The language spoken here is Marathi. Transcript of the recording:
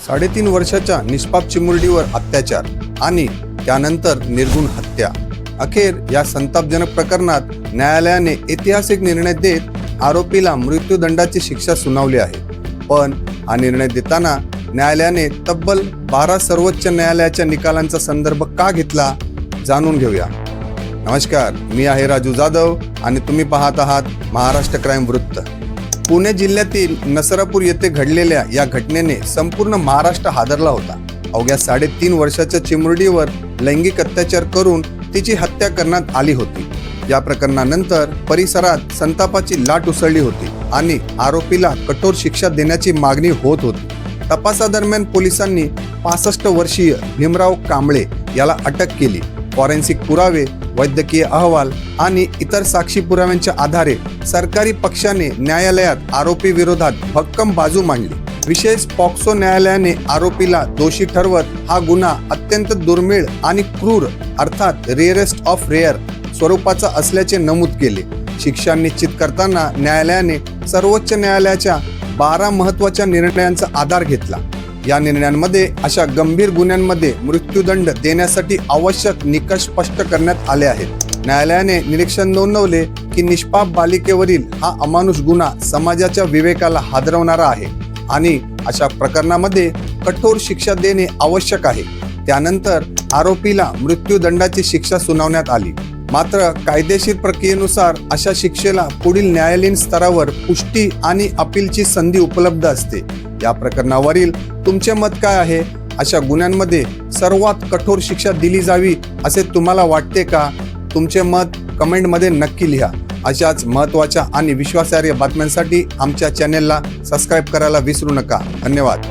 3.5 वर्षाच्या निष्पाप चिमुरडीवर अत्याचार आणि त्यानंतर निर्गुण हत्या। अखेर या संतापजनक प्रकरणात न्यायालयाने ऐतिहासिक निर्णय देत आरोपीला मृत्यूदंडाची शिक्षा सुनावली आहे। पण हा निर्णय देताना न्यायालयाने तब्बल 12 सर्वोच्च न्यायालयाच्या निकालांचा संदर्भ का घेतला, जाणून घेऊया। नमस्कार, मी आहे राजू जाधव आणि तुम्ही पाहत आहात महाराष्ट्र क्राईम वृत्त। पुणे जिल्ह्यातील नसरापूर येथे घडलेल्या या घटनेने संपूर्ण महाराष्ट्र हादरला होता। अवघ्या 3.5 वर्षाच्या चिमुरडीवर लैंगिक अत्याचार करून तिची हत्या करण्यात आली होती। या प्रकरणानंतर परिसरात संतापाची लाट उसळली होती आणि आरोपीला कठोर शिक्षा देण्याची मागणी होत होती। तपासादरम्यान पोलिसांनी 65 वर्षीय भीमराव कांबळे याला अटक केली। फॉरेन्सिक पुरावे, वैद्यकीय अहवाल आणि इतर साक्षी पुराव्यांच्या आधारे सरकारी पक्षाने न्यायालयात आरोपी विरोधात भक्कम बाजू मांडली। विशेष पॉक्सो न्यायालयाने आरोपीला दोषी ठरवत हा गुन्हा अत्यंत दुर्मिळ आणि क्रूर अर्थात रेअरेस्ट ऑफ रेअर स्वरूपाचा असल्याचे नमूद केले। शिक्षा निश्चित करताना न्यायालयाने सर्वोच्च न्यायालयाच्या 12 महत्त्वाच्या निर्णयांचा आधार घेतला। या निर्णयांमध्ये अशा गंभीर गुन्ह्यांमध्ये मृत्यूदंड देण्यासाठी आवश्यक निकष स्पष्ट करण्यात आले आहेत। न्यायालयाने निरीक्षण नोंदवले की निष्पाप बालिकेवरील हा अमानुष गुन्हा समाजाच्या विवेकाला हादरवणारा आहे आणि अशा प्रकरणामध्ये कठोर शिक्षा देणे आवश्यक आहे। त्यानंतर आरोपीला मृत्यूदंडाची शिक्षा सुनावण्यात आली। मात्र कायदेशीर प्रक्रियेनुसार अशा शिक्षेला पुढील न्यायालयीन स्तरावर पुष्टी आणि अपीलची संधी उपलब्ध असते। या प्रकरणावरील तुमचे मत काय आहे? अशा गुन्ह्यांमध्ये सर्वात कठोर शिक्षा दिली जावी असे तुम्हाला वाटते का? तुमचे मत कमेंटमध्ये नक्की लिहा। अशाच महत्त्वाच्या आणि विश्वासार्ह बातम्यांसाठी आमच्या चॅनेलला सबस्क्राईब करायला विसरू नका। धन्यवाद।